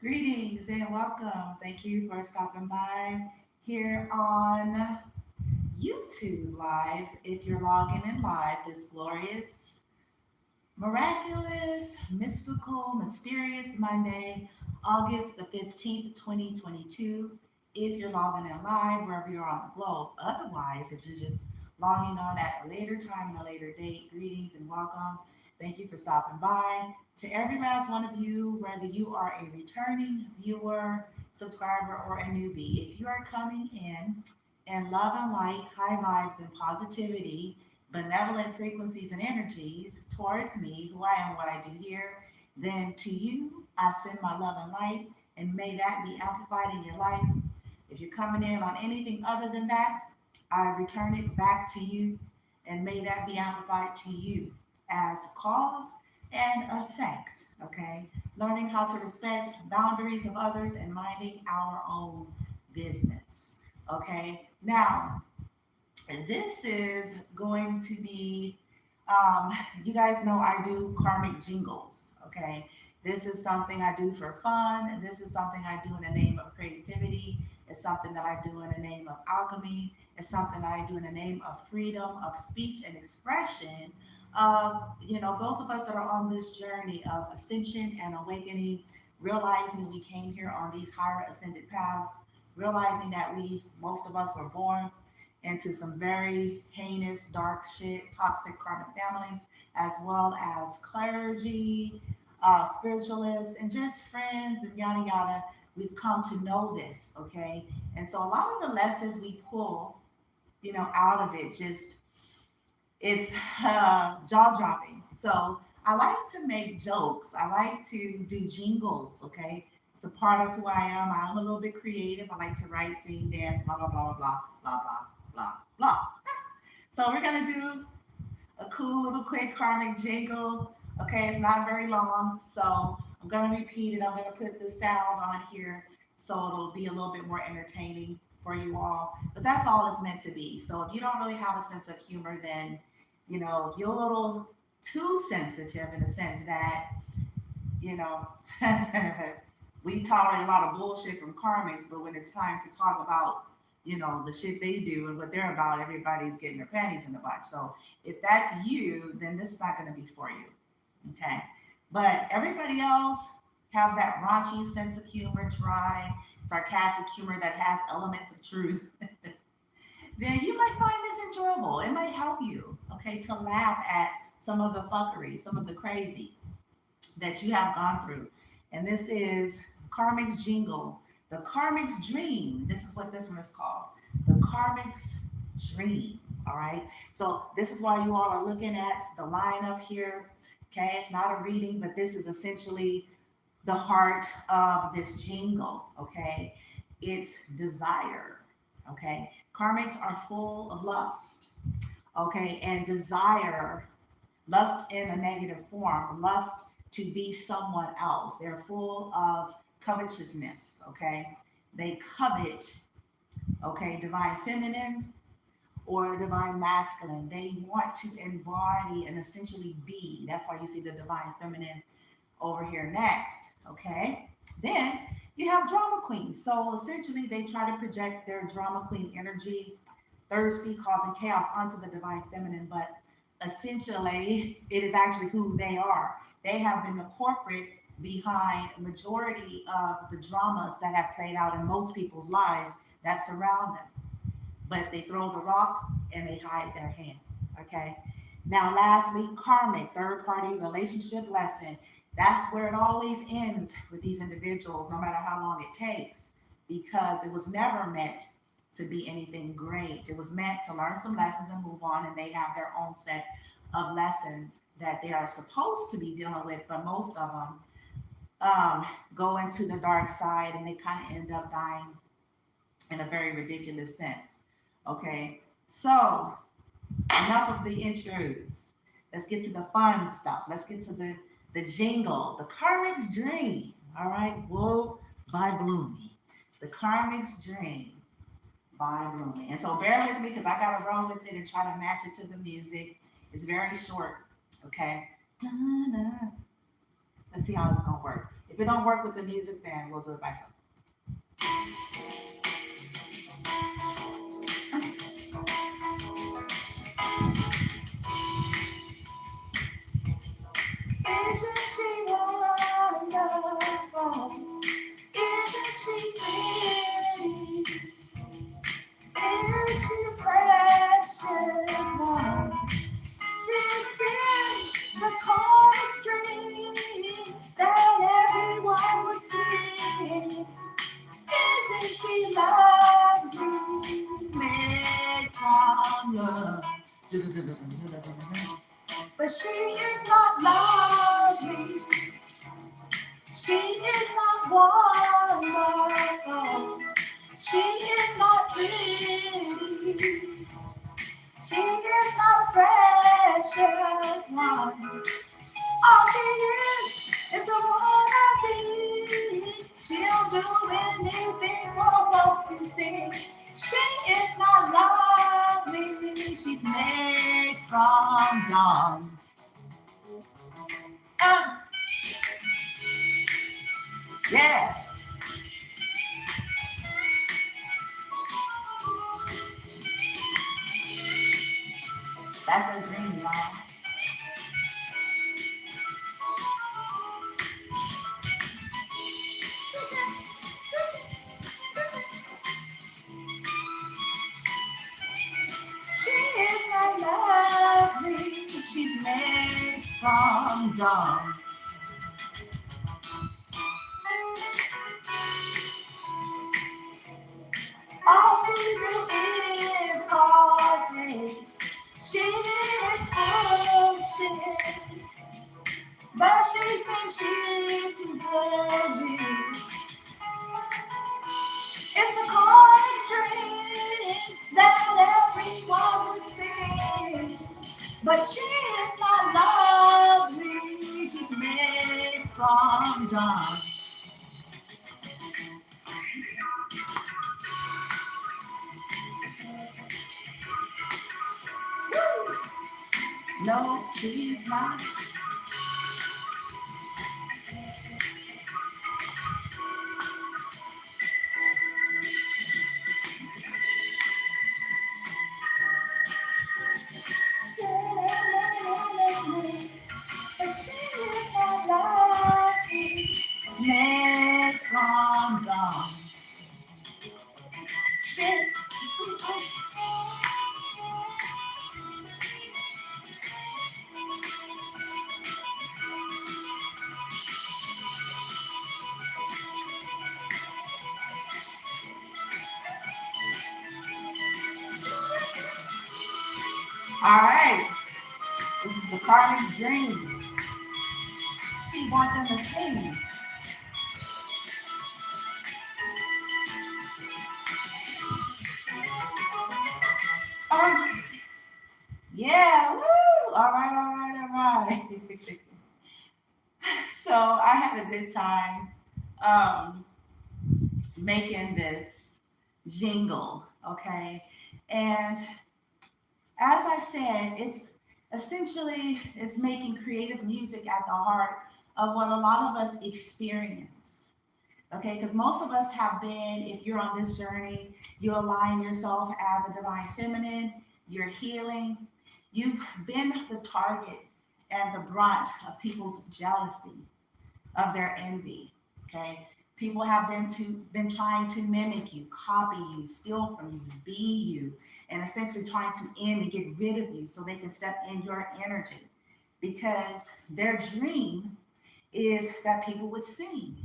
Greetings and welcome. Thank you for stopping by here on YouTube Live. If you're logging in live this glorious, miraculous, mystical, mysterious Monday, August the 15th, 2022. If you're logging in live wherever you're on the globe. Otherwise, if you're just logging on at a later time and a later date, greetings and welcome. Thank you for stopping by. To every last one of you, whether you are a returning viewer, subscriber, or a newbie, if you are coming in love and light, high vibes and positivity, benevolent frequencies and energies towards me, who I am, what I do here, then to you, I send my love and light, and may that be amplified in your life. If you're coming in on anything other than that, I return it back to you, and may that be amplified to you as cause and effect. Okay, learning how to respect boundaries of others and minding our own business. Okay, now this is going to be, you guys know I do karmic jingles. Okay, this is something I do for fun. This is something I do in the name of creativity. It's something that I do in the name of alchemy. It's something that I do in the name of freedom of speech and expression of, those of us that are on this journey of ascension and awakening, realizing we came here on these higher ascended paths, realizing that most of us were born into some very heinous, dark shit, toxic karmic families, as well as clergy, spiritualists, and just friends and yada yada. We've come to know this, okay? And so a lot of the lessons we pull, out of it, just it's jaw dropping. So I like to make jokes. I like to do jingles, okay? It's a part of who I am. I'm a little bit creative. I like to write, sing, dance, blah, blah, blah, blah, blah, blah, blah, blah. So we're going to do a cool little quick karmic jingle. Okay, it's not very long. So I'm going to repeat it. I'm going to put the sound on here so it'll be a little bit more entertaining for you all. But that's all it's meant to be. So if you don't really have a sense of humor, then, if you're a little too sensitive in the sense that, you know, we tolerate a lot of bullshit from karmics, but when it's time to talk about, the shit they do and what they're about, everybody's getting their panties in the bunch. So if that's you, then this is not going to be for you. Okay. But everybody else have that raunchy sense of humor, dry, sarcastic humor that has elements of truth. Then you might find this enjoyable. It might help you, okay, to laugh at some of the fuckery, some of the crazy that you have gone through. And this is Karmic's Jingle, the Karmic's Dream. This is what this one is called, the Karmic's Dream. All right. So this is why you all are looking at the lineup here. Okay. It's not a reading, but this is essentially the heart of this jingle. Okay. It's desire. Okay. Karmics are full of lust. Okay. And desire, lust in a negative form, lust to be someone else. They're full of covetousness. Okay. They covet, okay, divine feminine or divine masculine. They want to embody and essentially be. That's why you see the divine feminine over here next. Okay. Then you have drama queens. So essentially, they try to project their drama queen energy, thirsty, causing chaos onto the divine feminine. But essentially, it is actually who they are. They have been the corporate behind majority of the dramas that have played out in most people's lives that surround them. But they throw the rock and they hide their hand. Okay. Now, lastly, karmic, third party relationship lesson. That's where it always ends with these individuals, no matter how long it takes, because it was never meant to be anything great. It was meant to learn some lessons and move on, and they have their own set of lessons that they are supposed to be dealing with, but most of them go into the dark side and they kind of end up dying in a very ridiculous sense. Okay, so enough of the intros. Let's get to the fun stuff. Let's get to the jingle, the Karmic's Dream. All right, whoa, by Bloomy. The Karmic's Dream by Bloomy. And so bear with me because I got to roll with it and try to match it to the music. It's very short, okay? Da-da. Let's see how it's going to work. If it don't work with the music, then we'll do it by something. Isn't she wonderful? Isn't she pretty? Isn't she precious one? This is the chorus dream that everyone would see. Isn't she lovely? Made from love. But she is not lovely. She is not wonderful. She is not pretty. She is not a precious one. All she is a wannabe. She'll do anything for folks to see. She is not lovely. She's made from dawn. Yeah. That's a dream, y'all. She is not lovely. She's made from dawn. All she do is cause hate. She is bullshit, but she thinks she's too good. It's the chorus dream that everyone would sing, but she is not lovely. She's made from dawn. No, she's not. But she is not lovely. Made from dawn. Shit. All right, this is the Karmics dream. She wants them to sing. Yeah, woo! All right. So I had a good time making this jingle, okay? And as I said, it's making creative music at the heart of what a lot of us experience. Okay, because most of us have been, if you're on this journey, you align yourself as a divine feminine, you're healing, you've been the target and the brunt of people's jealousy, of their envy. Okay. People have been trying to mimic you, copy you, steal from you, be you, and essentially trying to end and get rid of you so they can step in your energy. Because their dream is that people would sing.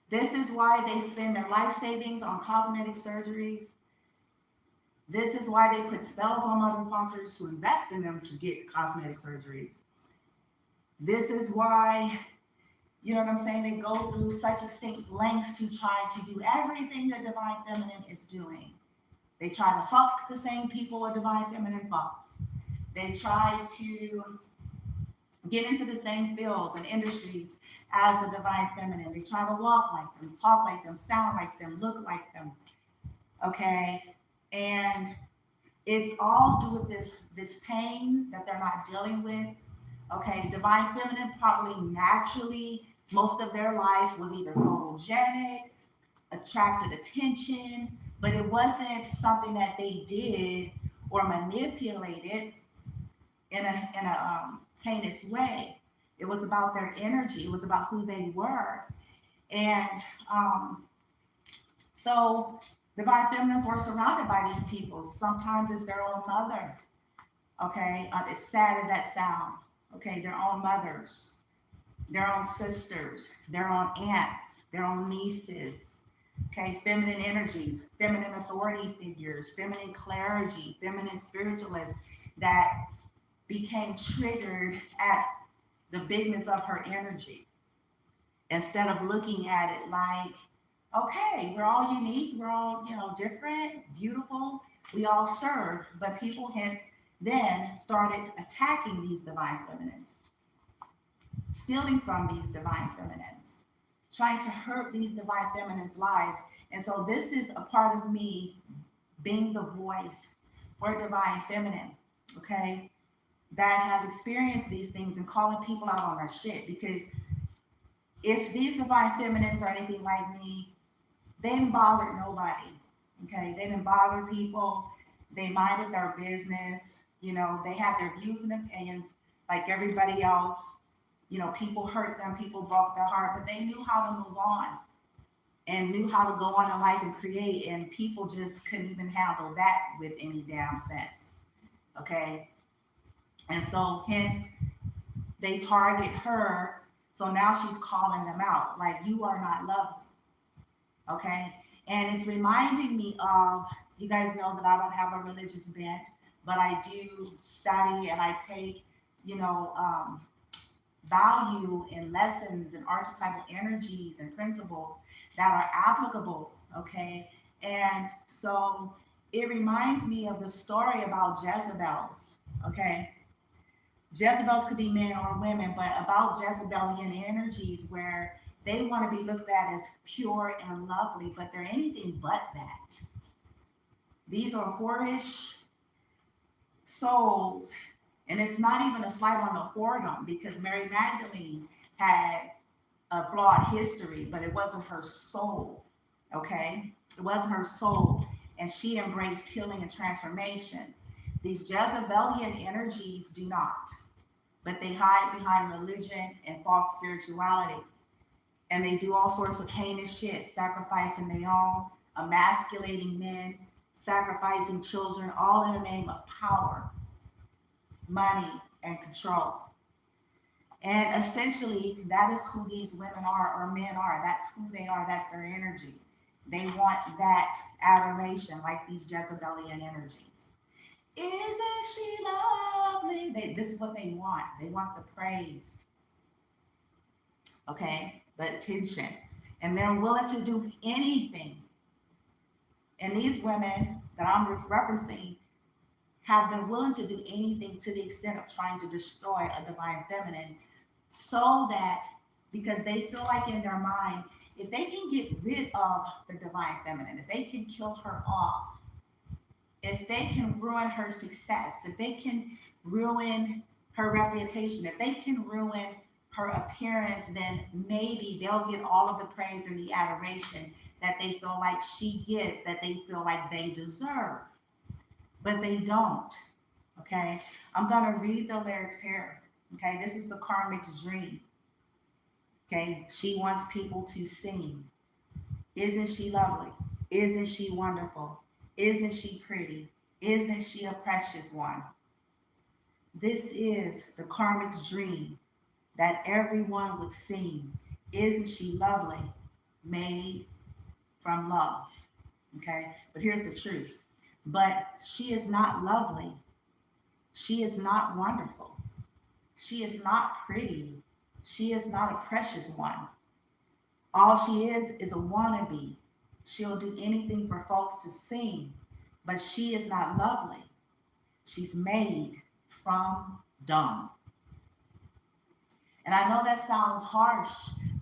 This is why they spend their life savings on cosmetic surgeries. This is why they put spells on motherfuckers to invest in them to get cosmetic surgeries. This is why, you know what I'm saying, they go through such extinct lengths to try to do everything the divine feminine is doing. They try to fuck the same people a divine feminine fucks. They try to get into the same fields and industries as the divine feminine. They try to walk like them, talk like them, sound like them, look like them. Okay? And it's all due with this pain that they're not dealing with. Okay, divine feminine probably naturally Most of their life was either photogenic, attracted attention, but it wasn't something that they did or manipulated in a heinous way. It was about their energy. It was about who they were. And um, so divine feminines were surrounded by these people. Sometimes it's their own mother. Okay, as sad as that sound. Okay, their own mothers, their own sisters, their own aunts, their own nieces. Okay, feminine energies, feminine authority figures, feminine clergy, feminine spiritualists that became triggered at the bigness of her energy instead of looking at it like, okay, we're all unique, we're all, different, beautiful, we all serve, but people hence then started attacking these divine feminines, stealing from these divine feminines, trying to hurt these divine feminines' lives. And so this is a part of me being the voice for divine feminine, okay, that has experienced these things and calling people out on their shit. Because if these divine feminines are anything like me, they didn't bother nobody, okay? They didn't bother people. They minded their business. They had their views and opinions like everybody else. People hurt them, people broke their heart, but they knew how to move on and knew how to go on in life and create, and people just couldn't even handle that with any damn sense, okay? And so hence they target her. So now she's calling them out like, you are not lovely, okay? And it's reminding me of, you guys know that I don't have a religious bent, but I do study and I take, value in lessons and archetypal energies and principles that are applicable, okay? And so it reminds me of the story about Jezebels, okay? Jezebels could be men or women, but about Jezebelian energies where they want to be looked at as pure and lovely, but they're anything but that. These are whorish souls. And it's not even a slight on the whoredom, because Mary Magdalene had a flawed history, but it wasn't her soul, okay? It wasn't her soul. And she embraced healing and transformation. These Jezebelian energies do not, but they hide behind religion and false spirituality. And they do all sorts of heinous shit, sacrificing their own, emasculating men, sacrificing children, all in the name of power, money, and control. And essentially, that is who these women are or men are. That's who they are. That's their energy. They want that adoration, like these Jezebelian energies. Isn't she lovely? This is what they want. They want the praise, okay, the attention. And they're willing to do anything. And these women that I'm referencing have been willing to do anything to the extent of trying to destroy a divine feminine, so that, because they feel like in their mind, if they can get rid of the divine feminine, if they can kill her off, if they can ruin her success, if they can ruin her reputation, if they can ruin her appearance, then maybe they'll get all of the praise and the adoration that they feel like she gets, that they feel like they deserve. But they don't, okay? I'm gonna read the lyrics here, okay? This is the Karmics dream, okay? She wants people to sing. Isn't she lovely? Isn't she wonderful? Isn't she pretty? Isn't she a precious one? This is the Karmics dream, that everyone would sing. Isn't she lovely? Made from love, okay? But here's the truth. But she is not lovely. She is not wonderful. She is not pretty. She is not a precious one. All she is a wannabe. She'll do anything for folks to sing, but she is not lovely. She's made from dung. And I know that sounds harsh,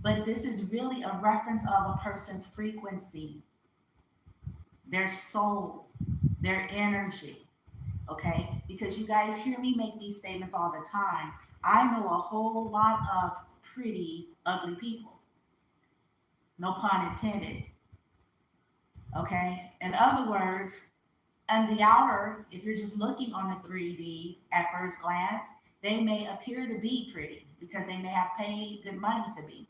but this is really a reference of a person's frequency, their soul, their energy, okay? Because you guys hear me make these statements all the time. I know a whole lot of pretty, ugly people. No pun intended. Okay? In other words, on the outer, if you're just looking on the 3D at first glance, they may appear to be pretty because they may have paid good money to be.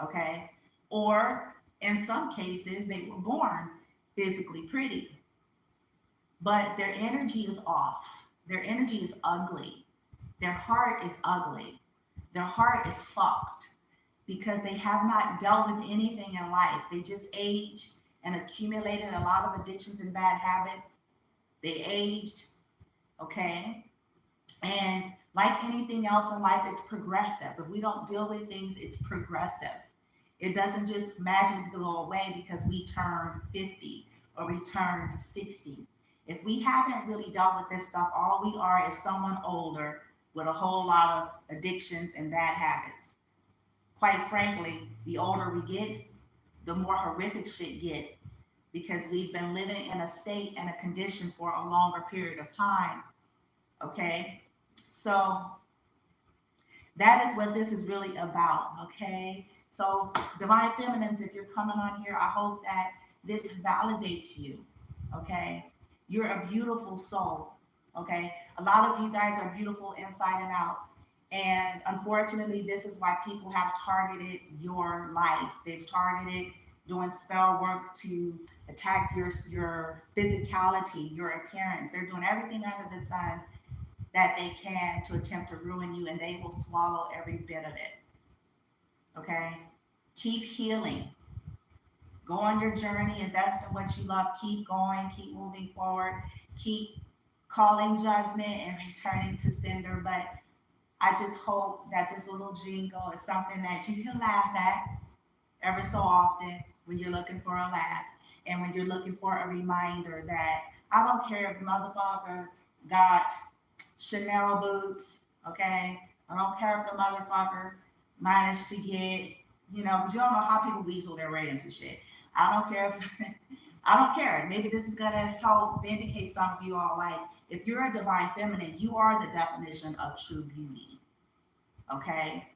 Okay? Or in some cases, they were born physically pretty, but their energy is off. Their energy is ugly. Their heart is ugly. Their heart is fucked because they have not dealt with anything in life. They just aged and accumulated a lot of addictions and bad habits. They aged, okay? And like anything else in life, it's progressive. If we don't deal with things, it's progressive. It doesn't just magically go away because we turn 50 or we turn 60. If we haven't really dealt with this stuff, all we are is someone older with a whole lot of addictions and bad habits. Quite frankly, the older we get, the more horrific shit get because we've been living in a state and a condition for a longer period of time. Okay? So that is what this is really about. Okay? So Divine Feminines, if you're coming on here, I hope that this validates you. Okay? You're a beautiful soul. Okay? A lot of you guys are beautiful inside and out. And unfortunately, this is why people have targeted your life. They've targeted doing spell work to attack your physicality, your appearance. They're doing everything under the sun that they can to attempt to ruin you, and they will swallow every bit of it. Okay? Keep healing. Go on your journey, invest in what you love, keep going, keep moving forward, keep calling judgment and returning to sender. But I just hope that this little jingle is something that you can laugh at ever so often when you're looking for a laugh and when you're looking for a reminder that I don't care if the motherfucker got Chanel boots, okay? I don't care if the motherfucker managed to get, because you don't know how people weasel their way into shit. I don't care if, I don't care. Maybe this is going to help vindicate some of you all. Like, if you're a divine feminine, you are the definition of true beauty, okay?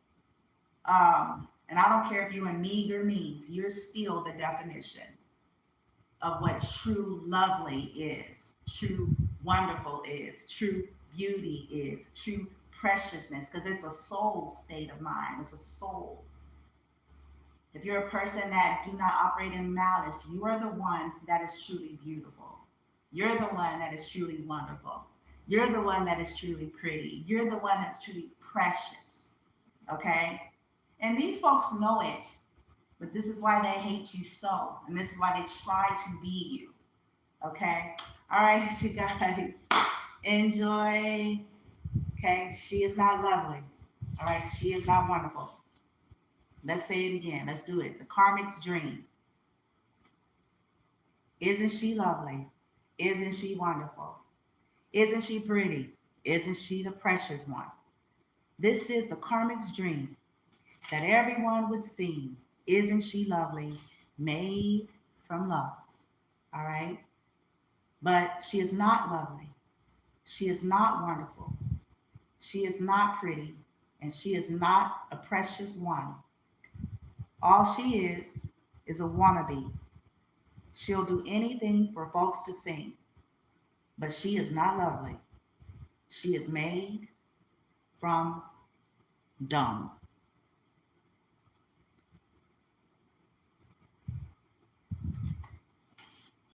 And I don't care if you're in meager means, you're still the definition of what true lovely is, true wonderful is, true beauty is, true preciousness, because it's a soul state of mind. It's a soul. If you're a person that do not operate in malice, you are the one that is truly beautiful. You're the one that is truly wonderful. You're the one that is truly pretty. You're the one that's truly precious. Okay? And these folks know it, but this is why they hate you so. And this is why they try to be you. Okay? All right, you guys. Enjoy. Okay? She is not lovely. All right? She is not wonderful. Let's say it again. Let's do it. The Karmics dream. Isn't she lovely? Isn't she wonderful? Isn't she pretty? Isn't she the precious one? This is the Karmics dream that everyone would see. Isn't she lovely? Made from love. All right? But she is not lovely. She is not wonderful. She is not pretty. And she is not a precious one. All she is a wannabe. She'll do anything for folks to see. But she is not lovely. She is made from dung.